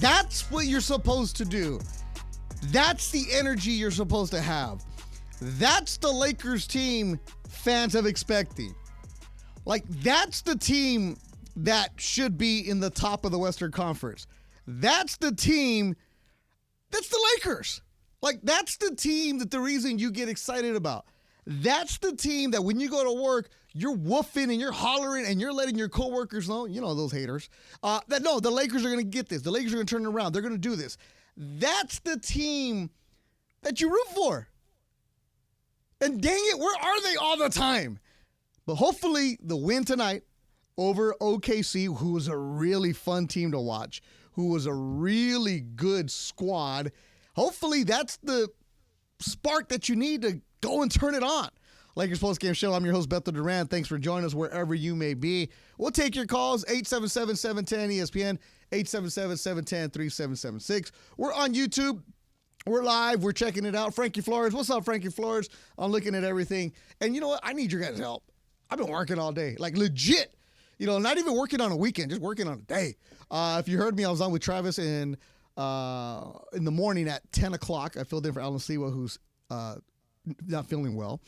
That's what you're supposed to do. That's the energy you're supposed to have. That's the Lakers team fans have expecting. Like, that's the team that should be in the top of the Western Conference. That's the team, that's the Lakers. Like, that's the team that the reason you get excited about. That's the team that when you go to work, you're woofing and you're hollering and you're letting your coworkers know, you know, those haters, that no, the Lakers are going to get this. The Lakers are going to turn it around. They're going to do this. That's the team that you root for. And dang it, where are they all the time? But hopefully the win tonight over OKC, who was a really fun team to watch, who was a really good squad, hopefully that's the spark that you need to go and turn it on. Lakers Postgame Show. I'm your host, Beto Duran. Thanks for joining us wherever you may be. We'll take your calls, 877-710-ESPN, 877-710-3776. We're on YouTube. We're live. We're checking it out. Frankie Flores. What's up, Frankie Flores? I'm looking at everything. And you know what? I need your guys' help. I've been working all day. Like, legit. You know, not even working on a weekend, just working on a day. If you heard me, I was on with Travis in the morning at 10 o'clock. I filled in for Alan Siwa, who's not feeling well.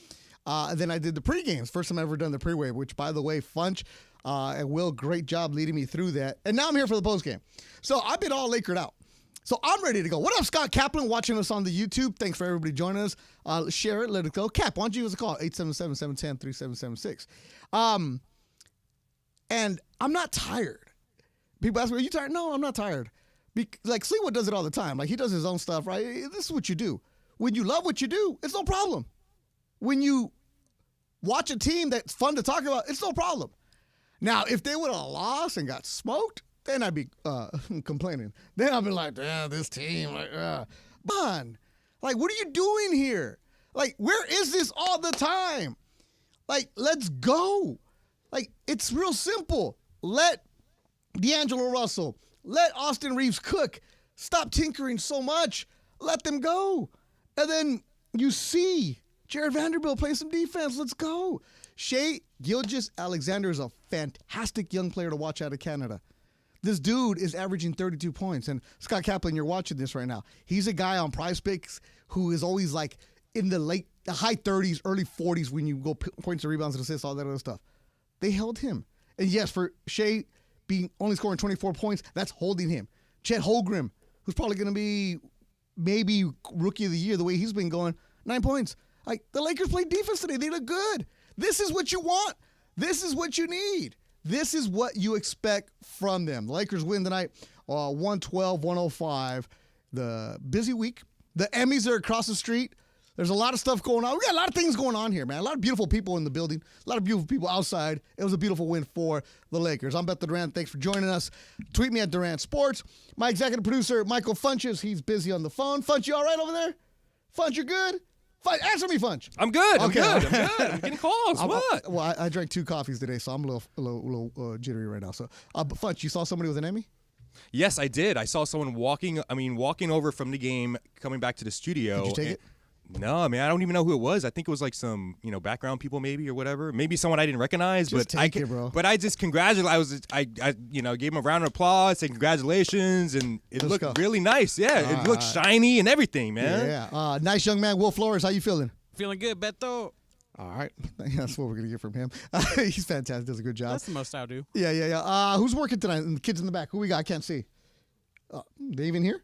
And then I did the pre-games. First time I've ever done the pre-wave, which, by the way, Funch and Will, great job leading me through that. And now I'm here for the post-game. So I've been all Lakered out. So I'm ready to go. What up, Scott Kaplan, watching us on the YouTube? Thanks for everybody joining us. Share it. Let it go. Cap, why don't you give us a call? 877-710-3776. And I'm not tired. People ask me, are you tired? No, I'm not tired. Like, Sliwa does it all the time. Like, he does his own stuff, right? This is what you do. When you love what you do, it's no problem. When you watch a team that's fun to talk about, it's no problem. Now, if they would have lost and got smoked, then I'd be complaining. Then I'd be like, damn, this team. Like, come on. Like, what are you doing here? Like, where is this all the time? Like, let's go. Like, it's real simple. Let D'Angelo Russell, let Austin Reeves cook. Stop tinkering so much. Let them go. And then you see Jared Vanderbilt play some defense. Let's go. Shai Gilgeous-Alexander is a fantastic young player to watch out of Canada. This dude is averaging 32 points. And Scott Kaplan, you're watching this right now. He's a guy on Prize Picks who is always like in the high 30s, early 40s when you go points and rebounds and assists, all that other stuff. They held him. And yes, for Shai being only scoring 24 points, that's holding him. Chet Holmgren, who's probably going to be maybe rookie of the year, the way he's been going, 9 points. Like, the Lakers played defense today. They look good. This is what you want. This is what you need. This is what you expect from them. The Lakers win tonight, 112-105. The busy week. The Emmys are across the street. There's a lot of stuff going on. We got a lot of things going on here, man. A lot of beautiful people in the building. A lot of beautiful people outside. It was a beautiful win for the Lakers. I'm Beto Duran. Thanks for joining us. Tweet me at Duran Sports. My executive producer, Michael Funches, he's busy on the phone. Funch, you all right over there? Funch, you good? Funch, answer me, Funch. I'm good. Okay. I'm good. I'm getting calls. What? Well, I drank 2 coffees today, so I'm a little jittery right now. So, but Funch, you saw somebody with an Emmy? Yes, I did. I saw someone walking over from the game, coming back to the studio. Did you take it? No, I mean, I don't even know who it was. I think it was like some, background people maybe or whatever. Maybe someone I didn't recognize. Just take it, bro. But I just congratulated. I gave him a round of applause, said congratulations, and it looked really nice. Yeah, it looked shiny and everything, man. Yeah. Nice young man, Will Flores. How you feeling? Feeling good, Beto. All right. That's what we're going to get from him. He's fantastic. Does a good job. That's the most I do. Yeah. Who's working tonight? The kids in the back. Who we got? I can't see. They even here?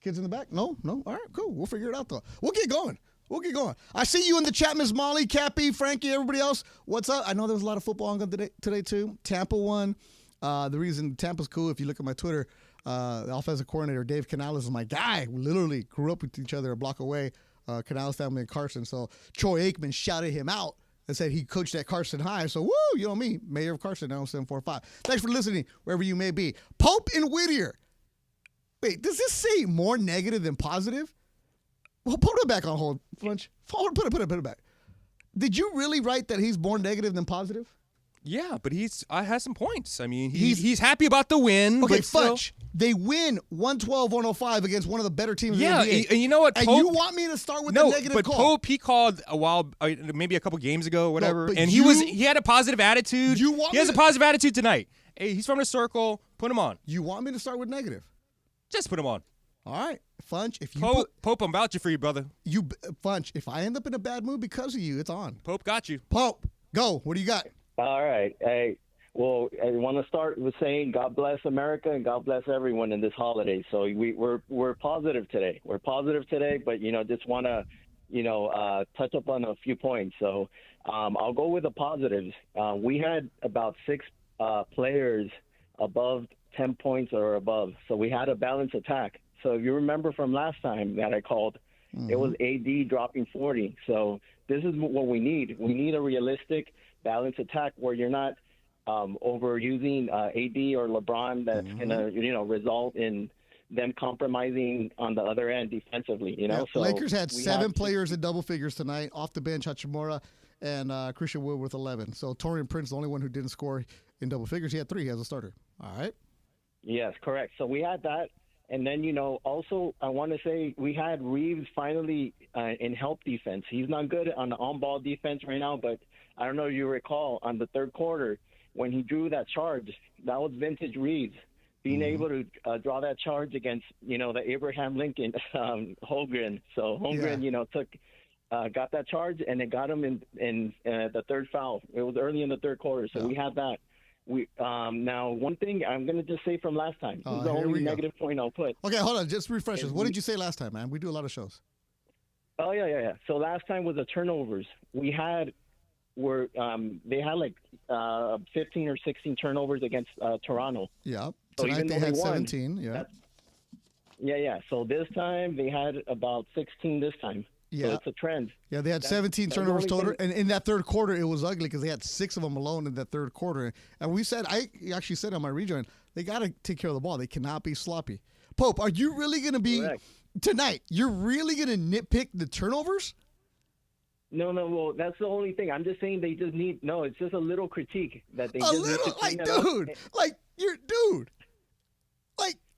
Kids in the back? No? All right, cool. We'll figure it out, though. We'll get going. I see you in the chat, Ms. Molly, Cappy, Frankie, everybody else. What's up? I know there was a lot of football on today too. Tampa won. The reason Tampa's cool, if you look at my Twitter, the offensive coordinator, Dave Canales, is my guy. We literally grew up with each other a block away, Canales family in Carson. So Troy Aikman shouted him out and said he coached at Carson High. So, woo, you know me, mayor of Carson, 90745. Thanks for listening, wherever you may be. Pope and Whittier. Wait, does this say more negative than positive? Well, put it back on hold, Funch. Put it back. Did you really write that he's more negative than positive? Yeah, but he's has some points. I mean, he's happy about the win. Okay, but Funch, they win 112-105 against one of the better teams in the NBA. And you know what, Pope, and you want me to start with the negative but call? Pope, he called a while, maybe a couple games ago, whatever, No, and he had a positive attitude. He has a positive attitude tonight. Hey, he's from the circle. Put him on. You want me to start with negative? Just put him on. All right, Funch. If you Pope, I'm vouching for you, brother. Funch, if I end up in a bad mood because of you, it's on. Pope got you. Pope, go. What do you got? All right. Hey, well, I want to start with saying God bless America and God bless everyone in this holiday. So we're positive today. We're positive today, but just want to touch up on a few points. So I'll go with the positives. We had about 6 players above 10 points or above, so we had a balanced attack. So if you remember from last time that I called, it was AD dropping 40. So this is what we need. We need a realistic balanced attack where you're not overusing AD or LeBron that's going to result in them compromising on the other end defensively. Yeah, so Lakers had 7 players in double figures tonight. Off the bench, Hachimura and Christian Wood with 11. So Taurean Prince, the only one who didn't score in double figures. He had 3 as a starter. All right. Yes, correct. So we had that. And then, also I want to say we had Reeves finally in help defense. He's not good on the on-ball defense right now, but I don't know if you recall on the third quarter when he drew that charge, that was vintage Reeves. Being able to draw that charge against, the Abraham Lincoln Holmgren. So Holmgren, got that charge, and it got him in the third foul. It was early in the third quarter, so we had that. We now one thing I'm going to just say from last time. This is the only negative point I'll put. Okay, hold on. Just refresh us. What did you say last time, man? We do a lot of shows. Oh, yeah. So last time was the turnovers. They had like 15 or 16 turnovers against Toronto. Yeah. So Tonight they had 17. Yeah. Yeah. So this time they had about 16 this time. Yeah. So it's a trend. Yeah, they had 17 turnovers total. And in that third quarter, it was ugly because they had 6 of them alone in that third quarter. And I actually said on my rejoin, they got to take care of the ball. They cannot be sloppy. Pope, are you really going to be tonight? You're really going to nitpick the turnovers? No. Well, that's the only thing. I'm just saying they just need. No, it's just a little critique that they. No.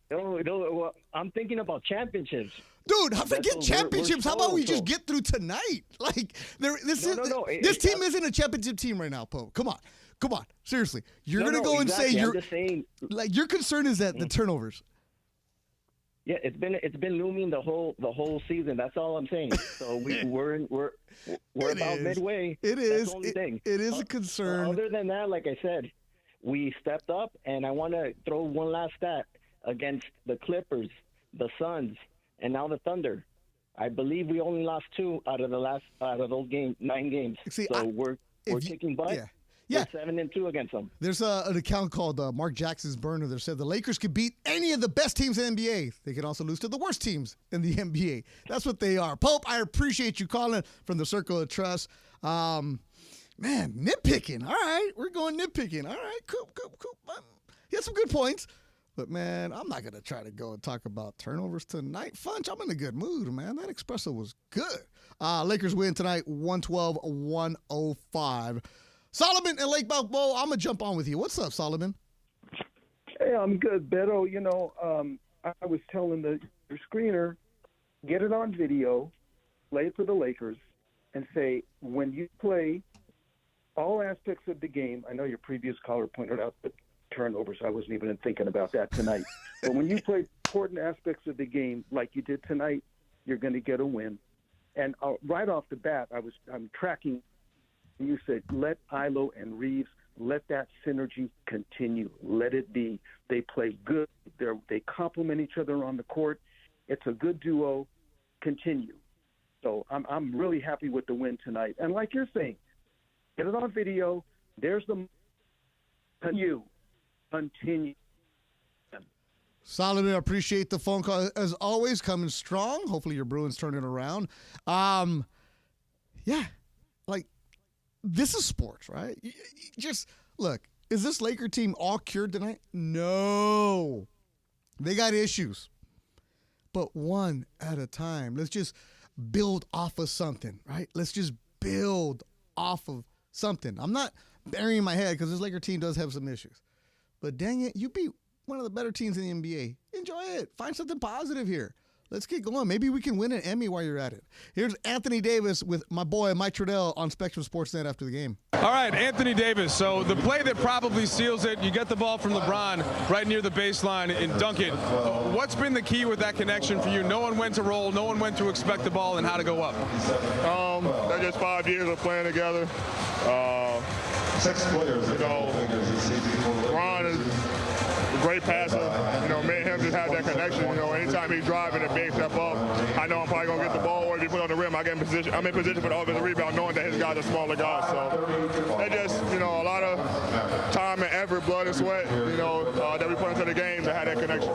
Well, I'm thinking about championships. Dude, forget championships. How about we just get through tonight? This team isn't a championship team right now, Pope. Come on. Seriously, you're gonna go and say you're just saying. Like your concern is that the turnovers. Yeah, it's been looming the whole season. That's all I'm saying. So we're about midway. It is. That's the only thing. It is a concern. Other than that, like I said, we stepped up, and I want to throw one last stat against the Clippers, the Suns, and now the Thunder. I believe we only lost 2 out of those 9 games. See, so we're kicking butt. Yeah. We're 7-2 against them. There's an account called Mark Jackson's Burner that said the Lakers could beat any of the best teams in the NBA. They can also lose to the worst teams in the NBA. That's what they are. Pope, I appreciate you calling from the Circle of Trust. Man, nitpicking. All right, we're going nitpicking. All right, cool. He had some good points. But, man, I'm not going to try to go and talk about turnovers tonight. Funch, I'm in a good mood, man. That espresso was good. Lakers win tonight, 112-105. Solomon and Lake Balboa, I'm going to jump on with you. What's up, Solomon? Hey, I'm good, Beto. I was telling your screener, get it on video, play it for the Lakers, and say, when you play all aspects of the game, I know your previous caller pointed out the turnovers. I wasn't even thinking about that tonight. But when you play important aspects of the game like you did tonight, you're going to get a win. And right off the bat, I'm tracking. You said, let Ilo and Reeves, let that synergy continue. Let it be. They play good. They complement each other on the court. It's a good duo. Continue. So I'm really happy with the win tonight. And like you're saying, get it on video. There's the continue. Solomon, I appreciate the phone call. As always, coming strong. Hopefully your Bruins turn it around. This is sports, right? Just look, is this Laker team all cured tonight? No. They got issues. But one at a time. Let's just build off of something, right? Let's just build off of something. I'm not burying my head because this Laker team does have some issues. But dang it, you beat one of the better teams in the NBA. Enjoy it. Find something positive here. Let's get going. Maybe we can win an Emmy while you're at it. Here's Anthony Davis with my boy Mike Trudell on Spectrum Sportsnet after the game. All right, Anthony Davis. So the play that probably seals it, you get the ball from LeBron right near the baseline and dunk it. What's been the key with that connection for you, knowing when to roll, knowing when to expect the ball and how to go up? They're just 5 years of playing together. 6 players. Ron is a great passer. Me and him just have that connection. Anytime he's driving a big step up, I know I'm probably going to get the ball, or if he put it on the rim, I'm in position for the offensive rebound, knowing that his guys are smaller guys. So they just, a lot of time and effort, blood and sweat, that we put into the game to have that connection.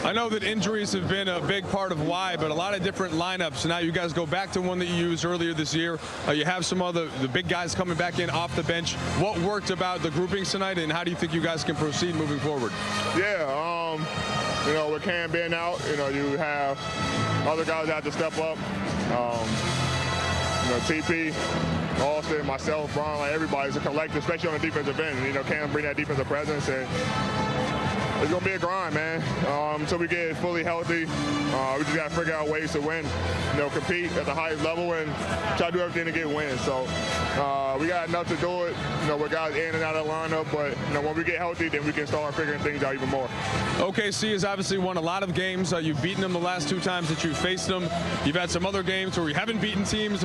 I know that injuries have been a big part of why, but a lot of different lineups. Now you guys go back to one that you used earlier this year. You have some other the big guys coming back in off the bench. What worked about the groupings tonight, and how do you think you guys can proceed moving forward? Yeah, with Cam being out, you have other guys that have to step up. TP, Austin, myself, Brian, everybody's a collective, especially on the defensive end. Cam bring that defensive presence, and it's going to be a grind, man. Until we get fully healthy, we just got to figure out ways to win, compete at the highest level and try to do everything to get wins. So we got enough to do it, with guys in and out of the lineup. But, when we get healthy, then we can start figuring things out even more. OKC has obviously won a lot of games. You've beaten them the last 2 times that you've faced them. You've had some other games where you haven't beaten teams.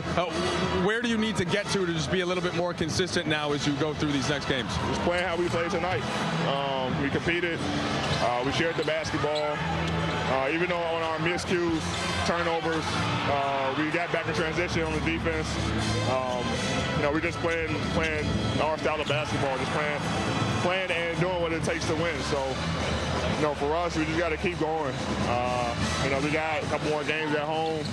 Where do you need to get to just be a little bit more consistent now as you go through these next games? Just playing how we played tonight. We competed. We shared the basketball. Even though on our miscues, turnovers, we got back in transition on the defense. We're just playing our style of basketball, just playing and doing what it takes to win. So, for us, we just got to keep going. We got a couple more games at home,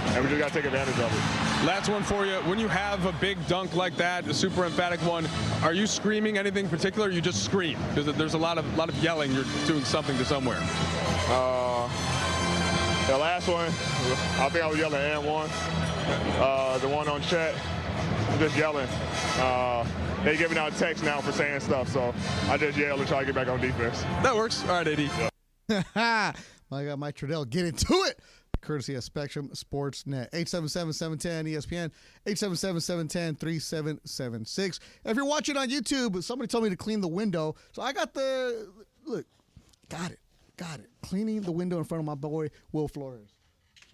and we just got to take advantage of it. Last one for you. When you have a big dunk like that, a super emphatic one, are you screaming anything particular, or you just scream? Because there's a lot of yelling. You're doing something to somewhere. The last one, I think I was yelling and one. The one on Chet, just yelling. They giving out texts now for saying stuff, so I just yell and try to get back on defense. That works. All right, AD. I got Mike Trudell. Get into it. Courtesy of Spectrum Sportsnet. 877-710-ESPN. 877-710-3776. If you're watching on YouTube, somebody told me to clean the window. So I got got it. Cleaning the window in front of my boy, Will Flores.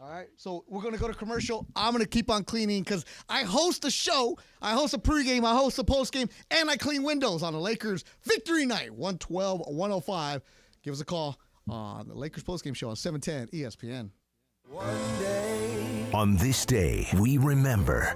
All right, so we're going to go to commercial. I'm going to keep on cleaning because I host a show. I host a pregame. I host a postgame. And I clean windows on the Lakers Victory Night, 112-105. Give us a call on the Lakers postgame show on 710 ESPN. On this day, we remember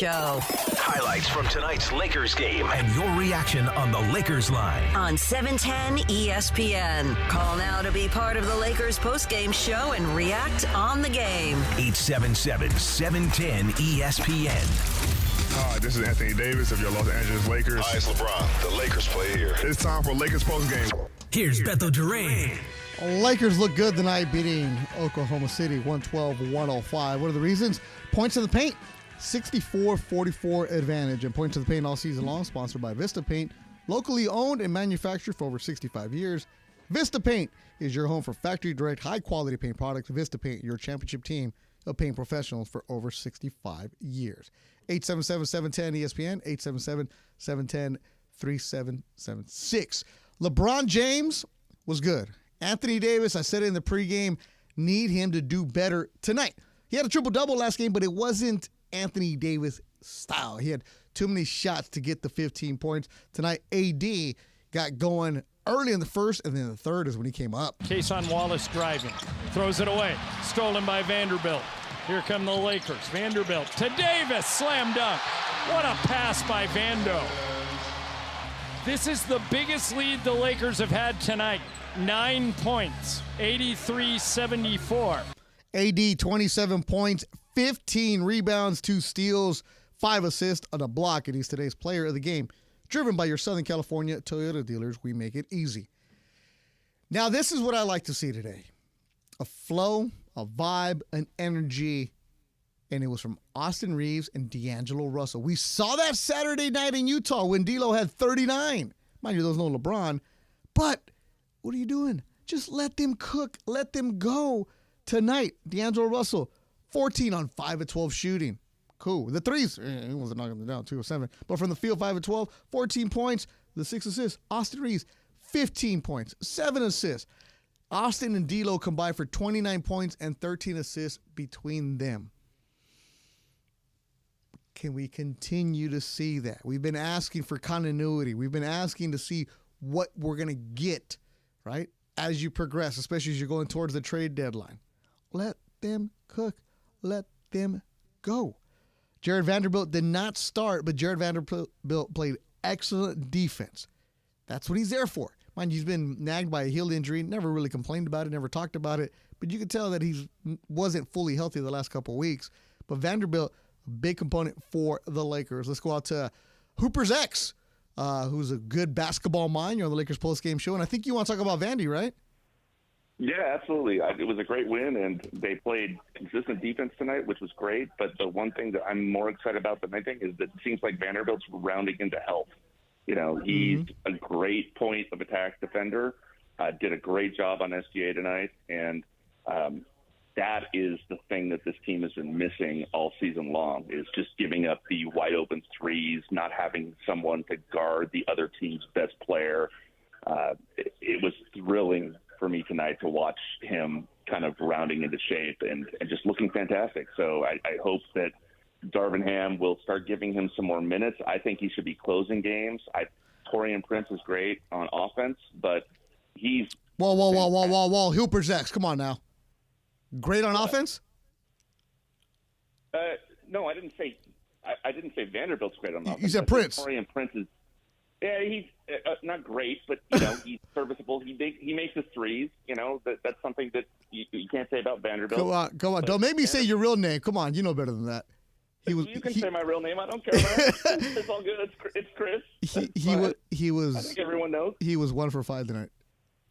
Show. Highlights from tonight's Lakers game and your reaction on the Lakers line. On 710 ESPN. Call now to be part of the Lakers postgame show and react on the game. 877-710 ESPN. Hi, this is Anthony Davis of your Los Angeles Lakers. Hi, it's LeBron. The Lakers play here. It's time for Lakers postgame. Here's Beto Duran. Lakers look good tonight, beating Oklahoma City 112-105. What are the reasons? Points in the paint, 64-44 advantage. And points in the paint all season long, sponsored by Vista Paint, locally owned and manufactured for over 65 years. Vista Paint is your home for factory direct, high-quality paint products. Vista Paint, your championship team of paint professionals for over 65 years. 877-710-ESPN, 877-710-3776. LeBron James was good. Anthony Davis, I said it in the pregame, need him to do better tonight. He had a triple-double last game, but it wasn't Anthony Davis style. He had too many shots to get the 15 points. Tonight, AD got going early in the first, and then the third is when he came up. Cason Wallace driving, throws it away, stolen by Vanderbilt. Here come the Lakers. Vanderbilt to Davis, slam dunk. What a pass by Vando. This is the biggest lead the Lakers have had tonight. 9 points, 83-74. AD, 27 points, 15 rebounds, 2 steals, 5 assists on a block, and he's today's player of the game. Driven by your Southern California Toyota dealers, we make it easy. Now, this is what I like to see today. A flow, a vibe, an energy, and it was from Austin Reeves and D'Angelo Russell. We saw that Saturday night in Utah when D'Lo had 39. Mind you, there was no LeBron, but what are you doing? Just let them cook. Let them go. Tonight, D'Angelo Russell, 14 on 5 of 12 shooting. Cool. The threes, he wasn't knocking them down, 2 of 7. But from the field, 5 of 12, 14 points, the 6 assists. Austin Reeves, 15 points, 7 assists. Austin and D'Lo combined for 29 points and 13 assists between them. Can we continue to see that? We've been asking for continuity. We've been asking to see what we're going to get, right, as you progress, especially as you're going towards the trade deadline. Let them cook. Let them go. Jared Vanderbilt did not start, but Jared Vanderbilt played excellent defense. That's what he's there for. Mind you, he's been nagged by a heel injury, never really complained about it, never talked about it, but you could tell that he wasn't fully healthy the last couple of weeks. But Vanderbilt, a big component for the Lakers. Let's go out to Hooper's X, who's a good basketball mind. You're on the Lakers postgame show, and I think you want to talk about Vandy, right? Yeah, absolutely. It was a great win, and they played consistent defense tonight, which was great. But the one thing that I'm more excited about than anything is that it seems like Vanderbilt's rounding into health. You know, he's a great point of attack defender, did a great job on SGA tonight, and that is the thing that this team has been missing all season long, is just giving up the wide open threes, not having someone to guard the other team's best player. It was thrilling for me tonight to watch him kind of rounding into shape and just looking fantastic. So I hope that Darvin Ham will start giving him some more minutes. I think he should be closing games. Taurean Prince is great on offense, but he's Whoa. Hooper's X. Come on now. Great on offense? No, I didn't say Vanderbilt's great on offense. You said Prince. Taurean Prince is. Yeah, he's not great, but you know he's serviceable. He makes his threes. You know that's something that you can't say about Vanderbilt. Go on. Don't make me say your real name. Come on, you know better than that. You can say my real name. I don't care about it. It's all good. It's Chris. He was. I think everyone knows. He was 1 for 5 tonight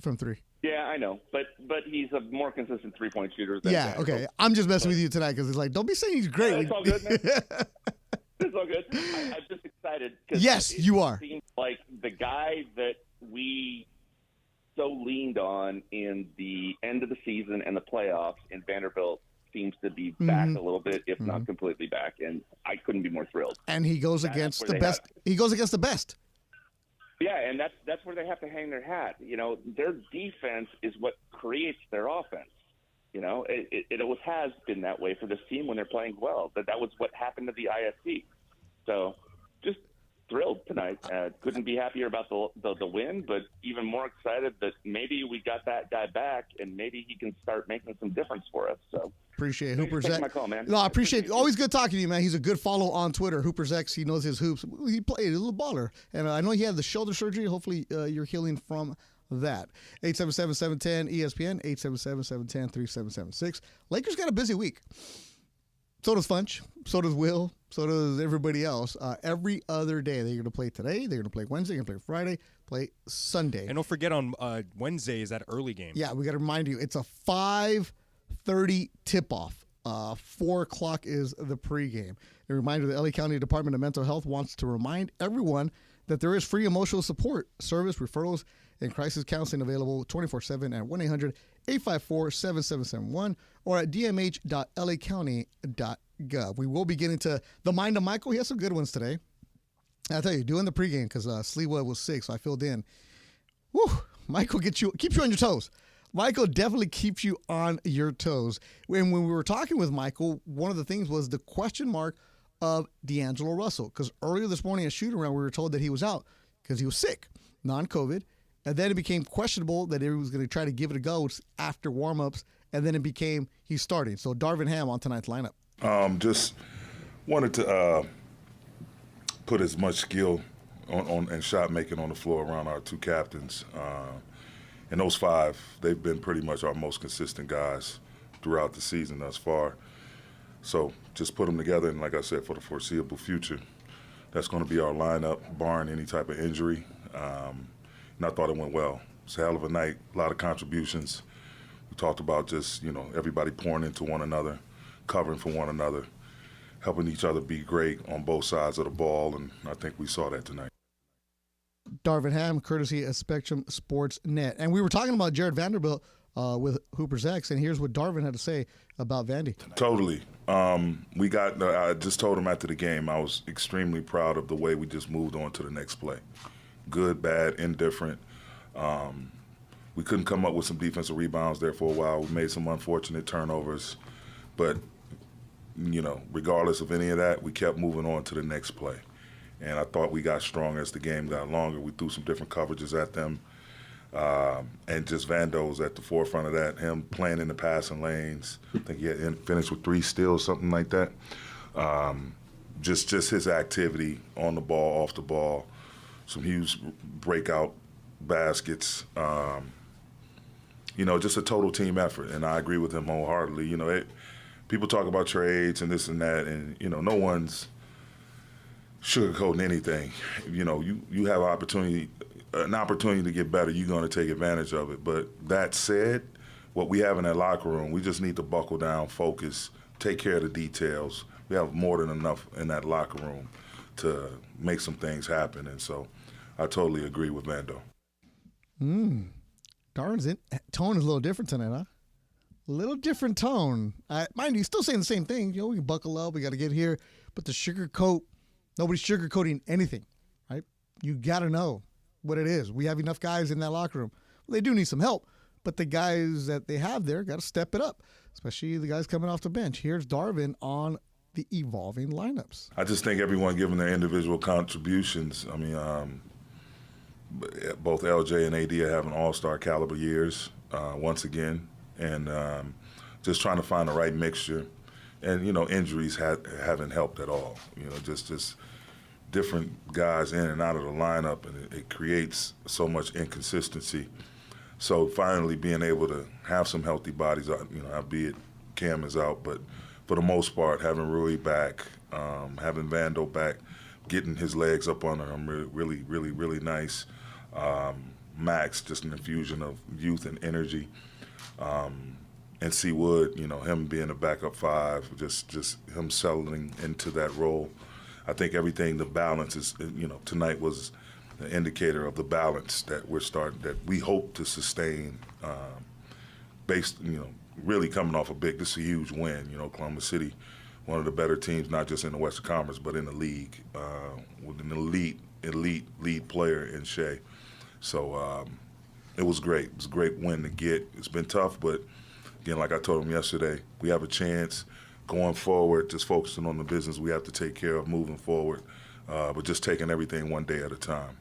from 3. Yeah, I know, but he's a more consistent 3-point shooter. Than okay. I'm just messing with you tonight because it's like, don't be saying he's great. It's all good, man. It's all good. I'm just excited. Yes, you are. It seems like the guy that we so leaned on in the end of the season and the playoffs in Vanderbilt seems to be back a little bit, if not completely back, and I couldn't be more thrilled. And he goes against the best. He goes against the best. Yeah, and that's where they have to hang their hat. You know, their defense is what creates their offense. You know, it always has been that way for this team when they're playing well. But that was what happened to the ISC. So, just thrilled tonight. Couldn't be happier about the win, but even more excited that maybe we got that guy back, and maybe he can start making some difference for us. So, Appreciate it. Thanks for Hooper's taking X. my call, man. No, I appreciate it. Always good talking to you, man. He's a good follow on Twitter. Hooper's X. He knows his hoops. He played a little baller. And I know he had the shoulder surgery. Hopefully you're healing from that. 877-710-ESPN, 877-710-3776. Lakers got a busy week. So does Funch. So does Will. So does everybody else. Every other day. They're going to play today. They're going to play Wednesday. They're going to play Friday. Play Sunday. And don't forget on Wednesday is that early game. Yeah, we got to remind you. It's a 5:30 tip-off. 4 o'clock is the pregame. A reminder, the LA County Department of Mental Health wants to remind everyone that there is free emotional support, service, referrals, and crisis counseling available 24/7 at 1-800-854-7771 or at dmh.lacounty.gov. We will be getting to the mind of Michael. He has some good ones today. I'll tell you, doing the pregame because Sleewa was sick, so I filled in. Woo, Michael keeps you on your toes. Michael definitely keeps you on your toes. When we were talking with Michael, one of the things was the question mark of D'Angelo Russell. Because earlier this morning at shoot-around, we were told that he was out because he was sick, non-COVID. And then it became questionable that he was going to try to give it a go after warm-ups. And then it became he's starting. So Darvin Ham on tonight's lineup. Just wanted to put as much skill on and shot making on the floor around our two captains. And those five, they've been pretty much our most consistent guys throughout the season thus far. So just put them together, and like I said, for the foreseeable future, that's going to be our lineup, barring any type of injury. And I thought it went well. It's a hell of a night, a lot of contributions. We talked about just, everybody pouring into one another, covering for one another, helping each other be great on both sides of the ball, and I think we saw that tonight. Darvin Ham, courtesy of Spectrum Sports Net. And we were talking about Jared Vanderbilt with Hooper's X, and here's what Darvin had to say about Vandy. Totally. I just told him after the game, I was extremely proud of the way we just moved on to the next play. Good, bad, indifferent. We couldn't come up with some defensive rebounds there for a while. We made some unfortunate turnovers. But, regardless of any of that, we kept moving on to the next play. And I thought we got stronger as the game got longer. We threw some different coverages at them. And just Vando was at the forefront of that, him playing in the passing lanes. I think he had finished with 3 steals, something like that. Just his activity on the ball, off the ball, some huge breakout baskets. Just a total team effort, and I agree with him wholeheartedly. People talk about trades and this and that, and, no one's sugarcoating anything. You have an opportunity to get better. You're going to take advantage of it. But that said, what we have in that locker room, we just need to buckle down, focus, take care of the details. We have more than enough in that locker room to make some things happen. And so I totally agree with Vando. Darvin's tone is a little different tonight, huh? A little different tone. Mind you, he's still saying the same thing. We can buckle up. We got to get here. But the sugarcoat, nobody's sugarcoating anything, right? You got to know what it is. We have enough guys in that locker room. Well, they do need some help, but the guys that they have there got to step it up, especially the guys coming off the bench. Here's Darvin on the evolving lineups. I just think everyone giving their individual contributions. I mean, both LJ and AD are having all-star caliber years once again, and just trying to find the right mixture. And, injuries haven't helped at all. Just different guys in and out of the lineup, and it creates so much inconsistency. So finally being able to have some healthy bodies, albeit Cam is out, but for the most part, having Rui back, having Vando back, getting his legs up under him, really, really, really nice. Max, just an infusion of youth and energy. And C. Wood, him being a backup 5, just him settling into that role. I think everything, the balance is, tonight was an indicator of the balance that that we hope to sustain based, really coming off this is a huge win. Oklahoma City, one of the better teams, not just in the Western Conference, but in the league, with an elite player in Shea. So it was great. It was a great win to get. It's been tough, but again, like I told him yesterday, we have a chance going forward, just focusing on the business we have to take care of moving forward, but just taking everything one day at a time.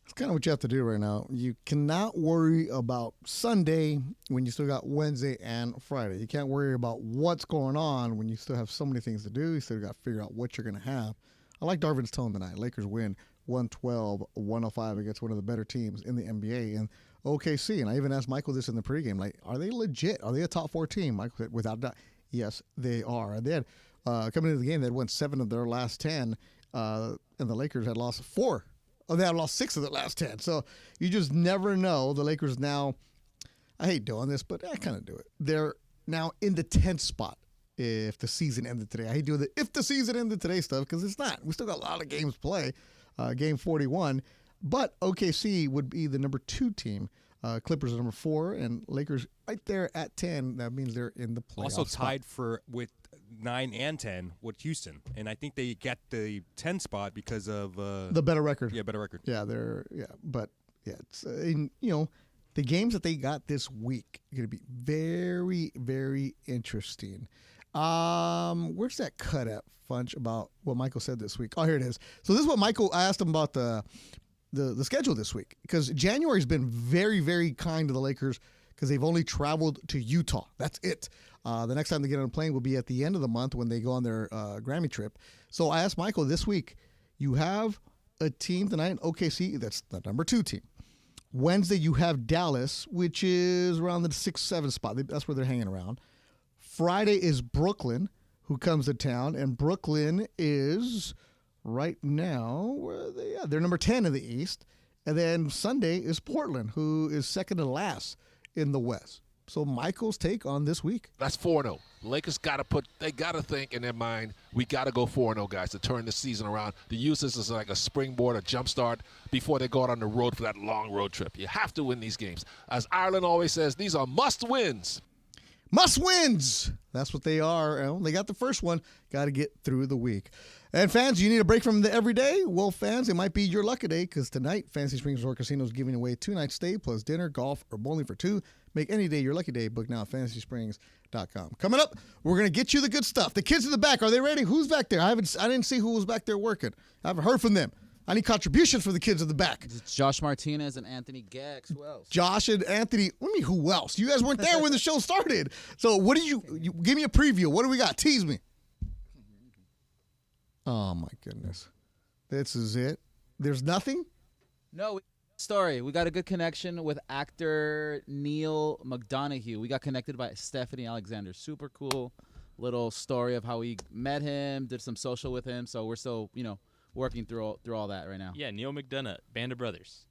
It's kind of what you have to do right now. You cannot worry about Sunday when you still got Wednesday and Friday. You can't worry about what's going on when you still have so many things to do. You still got to figure out what you're going to have. I like Darvin's tone tonight. Lakers win 112-105 against one of the better teams in the NBA and OKC. And I even asked Michael this in the pregame, like, are they legit? Are they a top 4 team? Michael said, without doubt, yes, they are. And they had, coming into the game, they had won 7 of their last 10, and the Lakers had lost 4. Oh, they had lost 6 of the last 10. So you just never know. The Lakers now, I hate doing this, but I kind of do it. They're now in the 10th spot if the season ended today. I hate doing the if the season ended today stuff because it's not. We still got a lot of games to play. Game 41. But OKC would be the number 2 team. Clippers are number 4, and Lakers right there at 10. That means they're in the playoff Also spot. tied with 9 and 10 with Houston, and I think they get the 10 spot because of the better record. Yeah, better record. Yeah, it's the games that they got this week are going to be very, very interesting. Where's that cut at, Funch, about what Michael said this week? Oh, here it is. So this is what Michael asked him about the schedule this week, because January's been very, very kind to the Lakers because they've only traveled to Utah. That's it. The next time they get on a plane will be at the end of the month when they go on their Grammy trip. So I asked Michael this week, you have a team tonight in OKC, that's the number 2 team. Wednesday you have Dallas, which is around the 6-7 spot. That's where they're hanging around. Friday is Brooklyn, who comes to town, and Brooklyn is right now, where are they? Yeah, they're number 10 in the East. And then Sunday is Portland, who is second to last in the West. So Michael's take on this week. That's 4-0. Lakers got to think in their mind, we got to go 4-0, guys, to turn this season around, to use this as like a springboard, a jump start before they go out on the road for that long road trip. You have to win these games. As Ireland always says, these are must-wins. Must-wins. That's what they are. Well, they got the first one. Got to get through the week. And fans, you need a break from the everyday? Well, fans, it might be your lucky day because tonight, Fantasy Springs Resort Casino is giving away 2-night stay plus dinner, golf, or bowling for 2. Make any day your lucky day. Book now at fantasysprings.com. Coming up, we're going to get you the good stuff. The kids in the back, are they ready? Who's back there? I didn't see who was back there working. I haven't heard from them. I need contributions for the kids in the back. It's Josh Martinez and Anthony Gax. Who else? Josh and Anthony. I mean, who else? You guys weren't there when the show started. So what did you give me a preview. What do we got? Tease me. Oh, my goodness. This is it? There's nothing? No. Story. We got a good connection with actor Neil McDonough. We got connected by Stephanie Alexander. Super cool little story of how we met him, did some social with him. So we're still, working through all that right now. Yeah, Neil McDonough, Band of Brothers.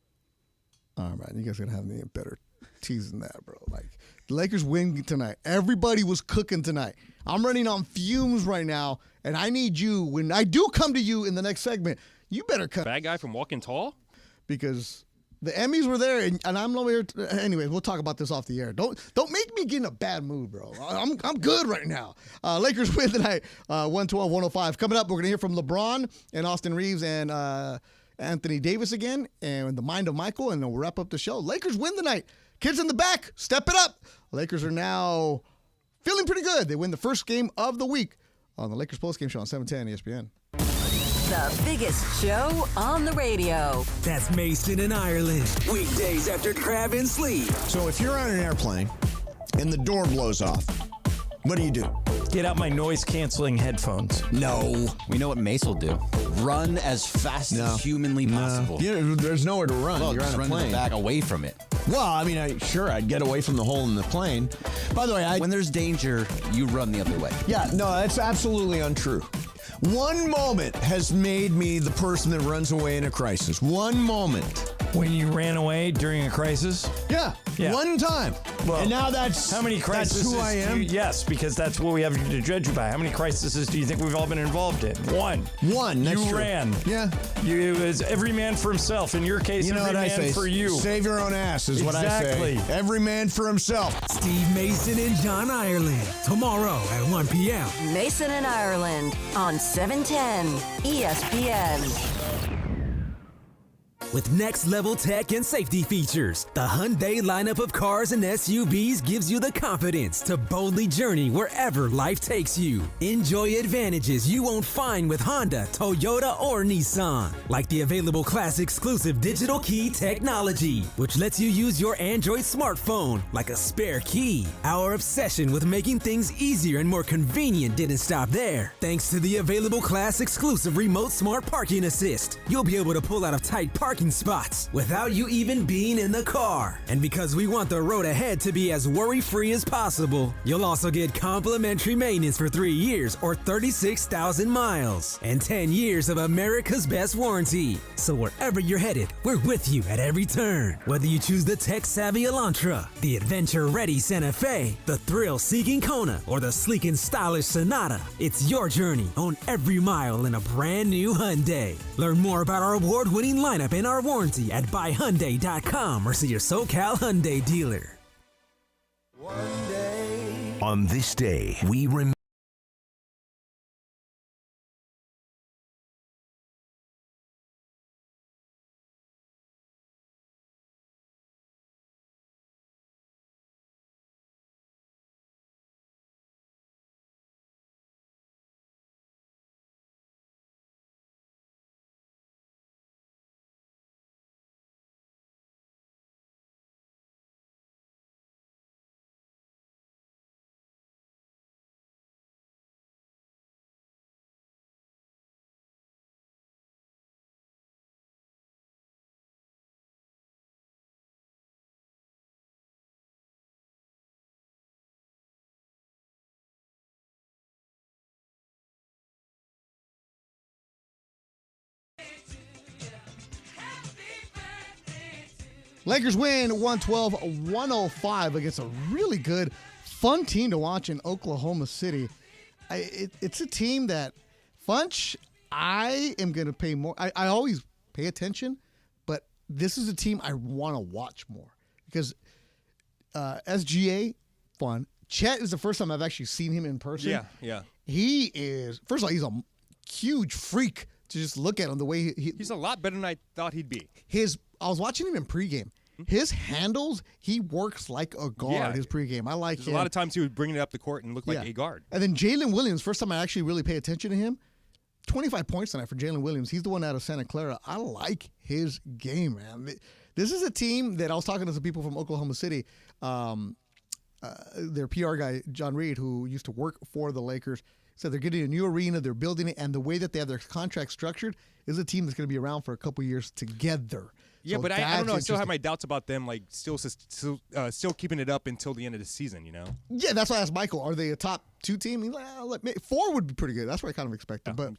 All right, you guys are going to have me a better tease than that, bro. Like, the Lakers win tonight. Everybody was cooking tonight. I'm running on fumes right now, and I need you, when I do come to you in the next segment, you better cut. Bad guy from Walking Tall? Because the Emmys were there, and I'm over here. Anyway, we'll talk about this off the air. Don't make me get in a bad mood, bro. I'm good right now. Lakers win tonight, 112-105. Coming up, we're going to hear from LeBron and Austin Reeves and Anthony Davis again, and the mind of Michael, and then we'll wrap up the show. Lakers win tonight. Kids in the back, step it up. Lakers are now feeling pretty good. They win the first game of the week on the Lakers postgame show on 710 ESPN. The biggest show on the radio. That's Mason in Ireland. Weekdays after Crab and Sleep. So if you're on an airplane and the door blows off, what do? Get out my noise-canceling headphones. No. We know what Mace will do. Run as fast as humanly possible. There's nowhere to run. Well, you're on a run plane. to the back away from it. Well, I mean, I'd get away from the hole in the plane. By the way, when there's danger, you run the other way. Yeah, no, that's absolutely untrue. One moment has made me the person that runs away in a crisis. One moment. When you ran away during a crisis? Yeah. One time. Well, and now that's how many crises? That's who I am. Yes, because that's what we have to judge you by. How many crises do you think we've all been involved in? One. That's you true. Ran. Yeah. It was every man for himself. In your case, every man for you. Save your own ass is what I say. Exactly. Every man for himself. Steve Mason and John Ireland. Tomorrow at 1 p.m. Mason and Ireland on 710 ESPN. With next-level tech and safety features, the Hyundai lineup of cars and SUVs gives you the confidence to boldly journey wherever life takes you. Enjoy advantages you won't find with Honda, Toyota, or Nissan, like the available class-exclusive digital key technology, which lets you use your Android smartphone like a spare key. Our obsession with making things easier and more convenient didn't stop there. Thanks to the available class-exclusive remote smart parking assist, you'll be able to pull out of tight parking spots without you even being in the car. And because we want the road ahead to be as worry-free as possible, you'll also get complimentary maintenance for 3 years or 36,000 miles and 10 years of America's best warranty. So wherever you're headed, we're with you at every turn. Whether you choose the tech-savvy Elantra, the adventure-ready Santa Fe, the thrill-seeking Kona, or the sleek and stylish Sonata, it's your journey on every mile in a brand new Hyundai. Learn more about our award-winning lineup and our warranty at buyhyundai.com or see your SoCal Hyundai dealer. On this day, we remember. Lakers win 112-105 against a really good, fun team to watch in Oklahoma City. It's a team that, Funch, I am going to pay more. I always pay attention, but this is a team I want to watch more because SGA, fun. Chet is the first time I've actually seen him in person. Yeah. He is, first of all, he's a huge freak to just look at him the way he's a lot better than I thought he'd be. I was watching him in pregame. His handles, he works like a guard, his pregame. I like him. A lot of times he would bring it up the court and look like a guard. And then Jalen Williams, first time I actually really pay attention to him, 25 points tonight for Jalen Williams. He's the one out of Santa Clara. I like his game, man. This is a team that I was talking to some people from Oklahoma City. Their PR guy, John Reed, who used to work for the Lakers, said they're getting a new arena, they're building it, and the way that they have their contract structured is a team that's going to be around for a couple years together. Yeah, so but I don't know. I still have my doubts about them, like still keeping it up until the end of the season. You know? Yeah, that's why I asked Michael. Are they a top 2 team? He's like, 4 would be pretty good. That's what I kind of expected. But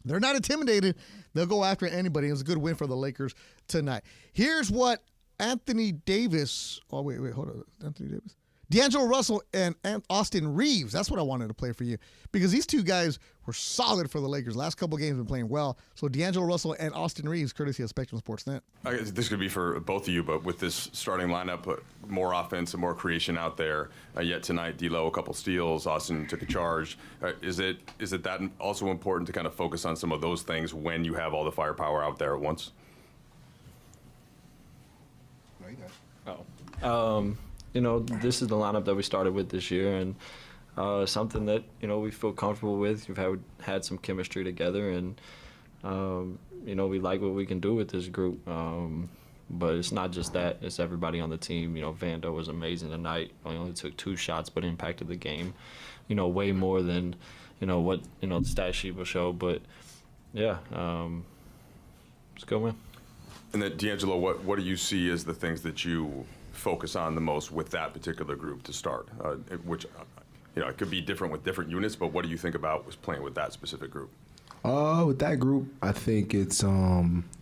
they're not intimidated. They'll go after anybody. It was a good win for the Lakers tonight. Here's what Anthony Davis. Oh wait, hold on. Anthony Davis. D'Angelo Russell and Austin Reeves. That's what I wanted to play for you because these two guys were solid for the Lakers. Last couple games been playing well. So D'Angelo Russell and Austin Reeves, courtesy of Spectrum Sportsnet. I guess this could be for both of you, but with this starting lineup, more offense and more creation out there. Yet tonight, D'Lo, a couple steals. Austin took a charge. Is it that also important to kind of focus on some of those things when you have all the firepower out there at once? No, you got it. This is the lineup that we started with this year, and something that, we feel comfortable with. We've had some chemistry together, and, we like what we can do with this group. But it's not just that. It's everybody on the team. Vando was amazing tonight. He only took 2 shots, but impacted the game, way more than, what, the stat sheet will show. But, yeah, it's a good win. And then, D'Angelo, what do you see as the things that you focus on the most with that particular group to start, which it could be different with different units, but what do you think about was playing with that specific group? With that group, I think it's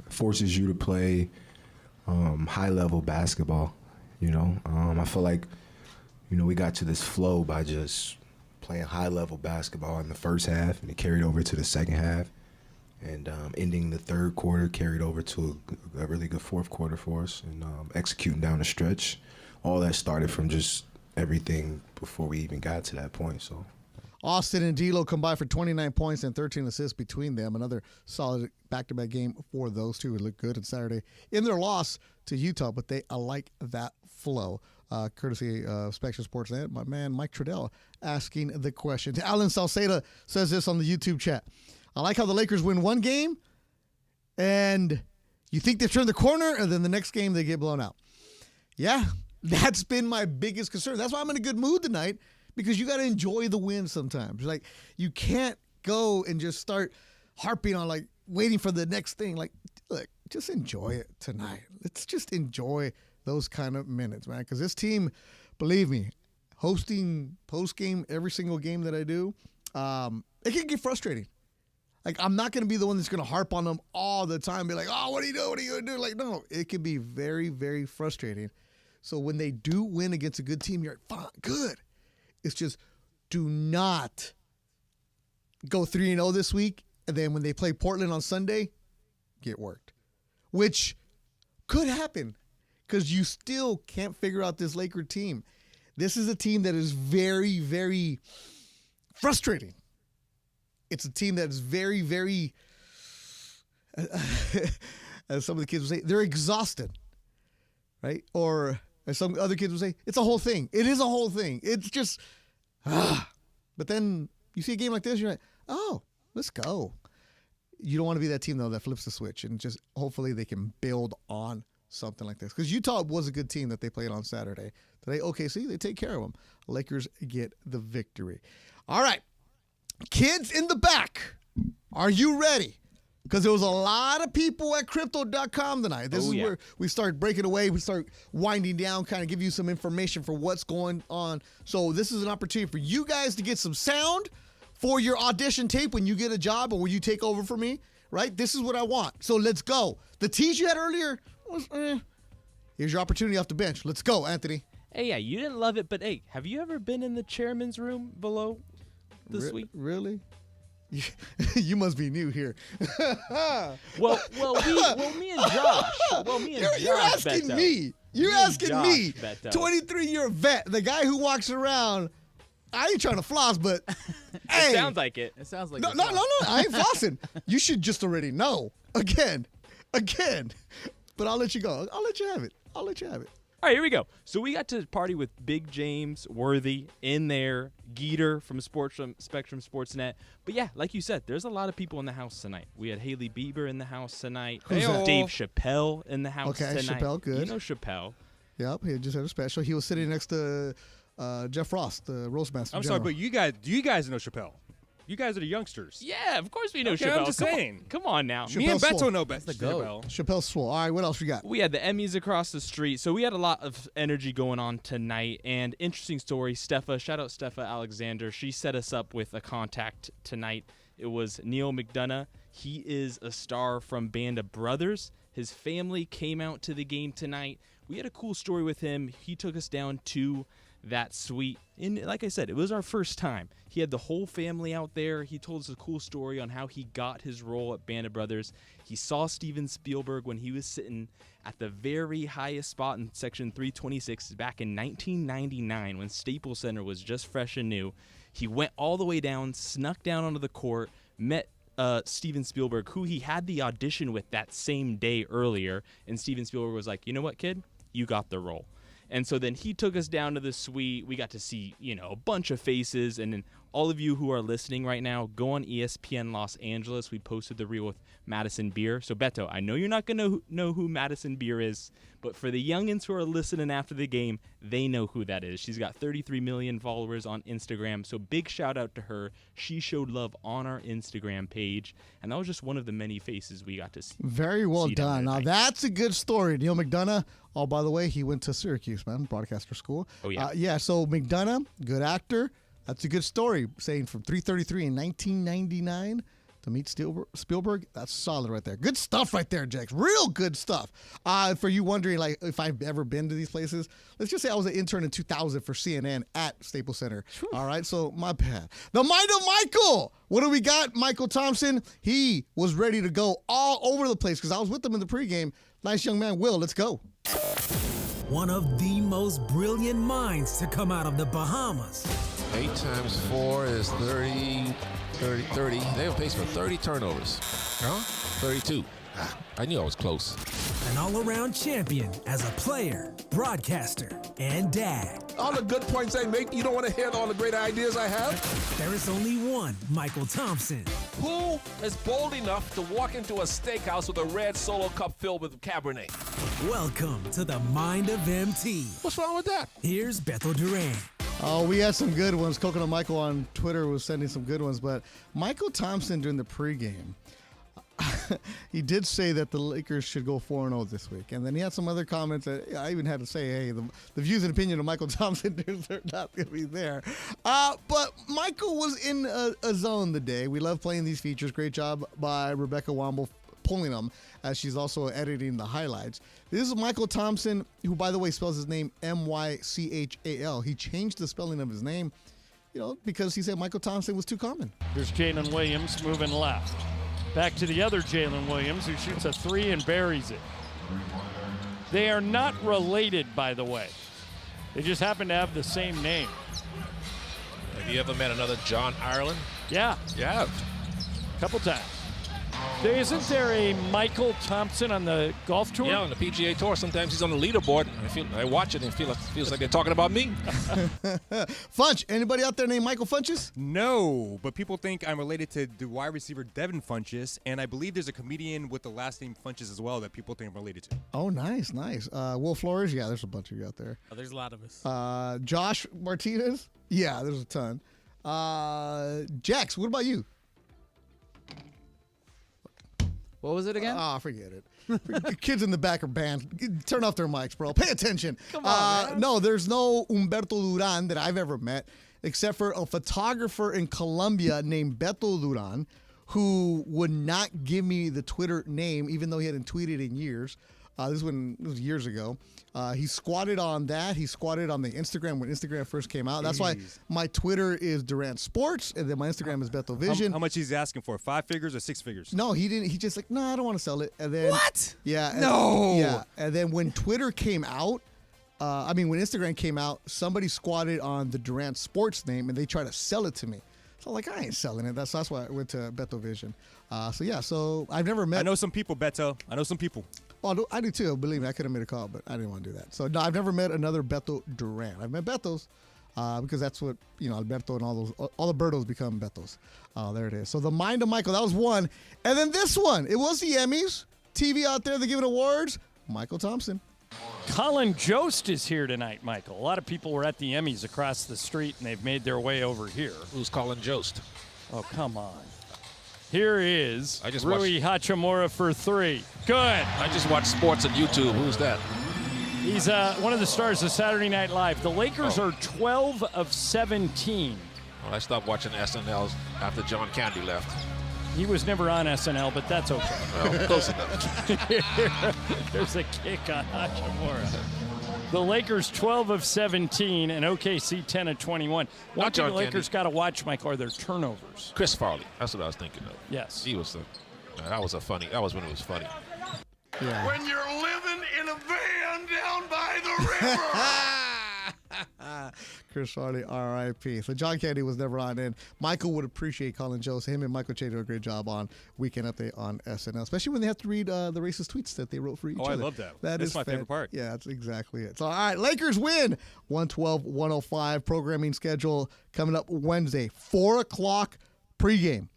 forces you to play high level basketball. I feel like we got to this flow by just playing high level basketball in the first half, and it carried over to the second half, and ending the third quarter carried over to a really good fourth quarter for us, and executing down the stretch. All that started from just everything before we even got to that point. So Austin and D'Lo combined for 29 points and 13 assists between them. Another solid back-to-back game for those two. It looked good on Saturday in their loss to Utah, but I like that flow. Courtesy of Spectrum Sportsnet, my man Mike Trudell asking the question. Alan Salceda says this on the YouTube chat. I like how the Lakers win one game, and you think they turn the corner, and then the next game they get blown out. Yeah, that's been my biggest concern. That's why I'm in a good mood tonight, because you got to enjoy the win sometimes. Like, you can't go and just start harping on, like, waiting for the next thing. Like, look, just enjoy it tonight. Let's just enjoy those kind of minutes, man, because this team, believe me, hosting post-game every single game that I do, it can get frustrating. Like, I'm not going to be the one that's going to harp on them all the time, be like, oh, what are you doing? What are you going to do? Like, no, it can be very, very frustrating. So when they do win against a good team, you're like, fine, good. It's just, do not go 3-0 this week, and then when they play Portland on Sunday, get worked. Which could happen, because you still can't figure out this Laker team. This is a team that is very, very frustrating. It's a team that is very, very, as some of the kids would say, they're exhausted, right? Or as some other kids would say, it's a whole thing. It is a whole thing. It's just, But then you see a game like this, you're like, oh, let's go. You don't want to be that team, though, that flips the switch, and just hopefully they can build on something like this. Because Utah was a good team that they played on Saturday. Today, OKC, they take care of them. Lakers get the victory. All right. Kids in the back, are you ready? Because there was a lot of people at Crypto.com tonight. This is where we start breaking away. We start winding down, kind of give you some information for what's going on. So this is an opportunity for you guys to get some sound for your audition tape when you get a job or when you take over for me, right? This is what I want. So let's go. The tease you had earlier was, here's your opportunity off the bench. Let's go, Anthony. Hey, yeah, you didn't love it, but hey, have you ever been in the chairman's room below this week? Really? You must be new here. well, me and Josh. You're asking Beto. me. You're asking Josh, me. Beto. 23-year vet, the guy who walks around. I ain't trying to floss, but hey. It sounds like it. It sounds like No, I ain't flossing. You should just already know. Again. But I'll let you go. I'll let you have it. All right, here we go. So we got to party with Big James, Worthy, in there, Geeter from Spectrum Sportsnet. But yeah, like you said, there's a lot of people in the house tonight. We had Haley Bieber in the house tonight. Who's that? Dave Chappelle in the house tonight. Okay, Chappelle, good. You know Chappelle. Yep, he just had a special. He was sitting next to Jeff Frost, the Roastmaster. I'm sorry, but do you guys know Chappelle? You guys are the youngsters. Yeah, of course we know Okay, Chappelle. I'm just saying. Come on now. Me and Beto know That's Chappelle. Chappelle swole. All right, what else we got? We had the Emmys across the street, so we had a lot of energy going on tonight. And interesting story, shout out Steffa Alexander. She set us up with a contact tonight. It was Neil McDonough. He is a star from Band of Brothers. His family came out to the game tonight. We had a cool story with him. He took us down to that suite. And like I said, it was our first time. He had the whole family out there. He told us a cool story on how he got his role at Band of Brothers. He saw Steven Spielberg when he was sitting at the very highest spot in Section 326 back in 1999 when Staples Center was just fresh and new. He went all the way down, snuck down onto the court, met Steven Spielberg, who he had the audition with that same day earlier. And Steven Spielberg was like, you know what, kid? You got the role. And so then he took us down to the suite. We got to see, a bunch of faces. And then all of you who are listening right now, go on ESPN Los Angeles. We posted the reel with Madison Beer. So, Beto, I know you're not going to know who Madison Beer is, but for the youngins who are listening after the game, they know who that is. She's got 33 million followers on Instagram. So big shout out to her. She showed love on our Instagram page. And that was just one of the many faces we got to see. Very well done. Now, that's a good story. Neil McDonough, oh, by the way, he went to Syracuse, man, broadcaster school. Oh, yeah. Yeah, so McDonough, good actor. That's a good story. Saying from 333 in 1999 to meet Spielberg, that's solid right there. Good stuff right there, Jax. Real good stuff. For you wondering, like, if I've ever been to these places, let's just say I was an intern in 2000 for CNN at Staples Center. All right, so my bad. The mind of Michael. What do we got? Michael Thompson. He was ready to go all over the place because I was with him in the pregame. Nice young man, Will. Let's go. One of the most brilliant minds to come out of the Bahamas. 8 times 4 is 30. They have pace for 30 turnovers. Huh? 32. I knew I was close. An all-around champion as a player, broadcaster, and dad. All the good points I make, you don't want to hear all the great ideas I have? There is only one Michael Thompson. Who is bold enough to walk into a steakhouse with a red Solo cup filled with Cabernet? Welcome to the Mind of MT. What's wrong with that? Here's Beto Duran. Oh, we had some good ones. Coconut Michael on Twitter was sending some good ones, but Michael Thompson during the pregame, he did say that the Lakers should go 4-0 this week. And then he had some other comments that I even had to say, hey, the views and opinion of Michael Thompson are not going to be there. But Michael was in a zone today. We love playing these features. Great job by Rebecca Womble pulling them as she's also editing the highlights. This is Michael Thompson, who, by the way, spells his name M-Y-C-H-A-L. He changed the spelling of his name, because he said Michael Thompson was too common. There's Jalen Williams moving left. Back to the other Jalen Williams, who shoots a 3 and buries it. They are not related, by the way. They just happen to have the same name. Have you ever met another John Ireland? Yeah. Yeah. A couple times. Isn't there a Michael Thompson on the golf tour? Yeah, on the PGA Tour. Sometimes he's on the leaderboard. I watch it and feels like they're talking about me. Funch, anybody out there named Michael Funches? No, but people think I'm related to the wide receiver Devin Funches, and I believe there's a comedian with the last name Funches as well that people think I'm related to. Oh, nice. Will Flores? Yeah, there's a bunch of you out there. Oh, there's a lot of us. Josh Martinez? Yeah, there's a ton. Jax, what about you? What was it again? Oh, forget it. The kids in the back are banned. Turn off their mics, bro. Pay attention. Come on, man. No, there's no Humberto Duran that I've ever met, except for a photographer in Colombia named Beto Duran, who would not give me the Twitter name, even though he hadn't tweeted in years. This was years ago. He squatted on that. He squatted on the Instagram when Instagram first came out. That's why my Twitter is Durant Sports, and then my Instagram is Beto Vision. How much he's asking for? 5 figures or 6 figures? No, he didn't. He just like, no, I don't want to sell it. And then what? Yeah. No. Yeah. And then when Twitter came out, when Instagram came out, somebody squatted on the Durant Sports name, and they tried to sell it to me. So I'm like, I ain't selling it. That's why I went to Beto Vision. So I've never met. I know some people, Beto. I know some people. Oh, I do too. Believe me, I could have made a call, but I didn't want to do that. So no, I've never met another Beto Duran. I've met Betos because that's what Alberto and all the Bertos become Betos. There it is. So the Mind of Michael, that was one, and then this one. It was the Emmys. TV out there, they're giving awards. Michael Thompson. Colin Jost is here tonight, Michael. A lot of people were at the Emmys across the street, and they've made their way over here. Who's Colin Jost? Oh, come on. Here is Rui Hachimura for 3. Good. I just watch sports on YouTube. Who's that? He's one of the stars of Saturday Night Live. The Lakers are 12 of 17. Well, I stopped watching SNL after John Candy left. He was never on SNL, but that's okay. Well, close enough. There's a kick on Hachimura. The Lakers 12 of 17 and OKC 10 of 21. One thing the Lakers got to watch, Mike, are their turnovers. Chris Farley. That's what I was thinking of. Yes. He was that was when it was funny. Yeah. When you're living in a van down by the river. Chris Farley, R.I.P. So John Candy was never on, and Michael would appreciate Colin Jost. Him and Michael Che do a great job on Weekend Update on SNL, especially when they have to read the racist tweets that they wrote for each other. I love that. That's my favorite part. Yeah, that's exactly it. So, all right, Lakers win 112-105. Programming schedule coming up Wednesday, 4 o'clock pregame,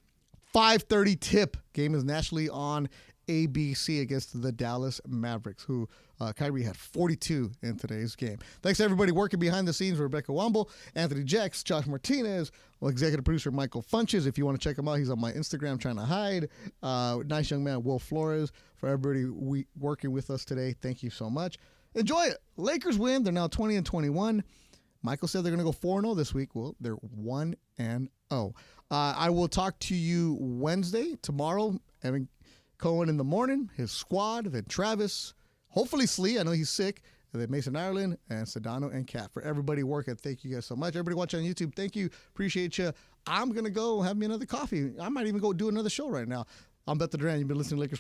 5:30 tip. Game is nationally on ABC against the Dallas Mavericks, who Kyrie had 42 in today's game. Thanks to everybody working behind the scenes, Rebecca Womble, Anthony Jex, Josh Martinez, executive producer Michael Funches. If you want to check him out, he's on my Instagram trying to hide. Nice young man, Will Flores. For everybody working with us today, thank you so much. Enjoy it. Lakers win. They're now 20 and 21. Michael said they're going to go 4-0 this week. Well, they're 1-0. I will talk to you Wednesday, tomorrow. Evan Cohen in the morning, his squad, then Travis, hopefully Slee, I know he's sick, and then Mason Ireland, and Sedano and Kat. For everybody working, thank you guys so much. Everybody watching on YouTube, thank you. Appreciate you. I'm going to go have me another coffee. I might even go do another show right now. I'm Beto Duran. You've been listening to Lakers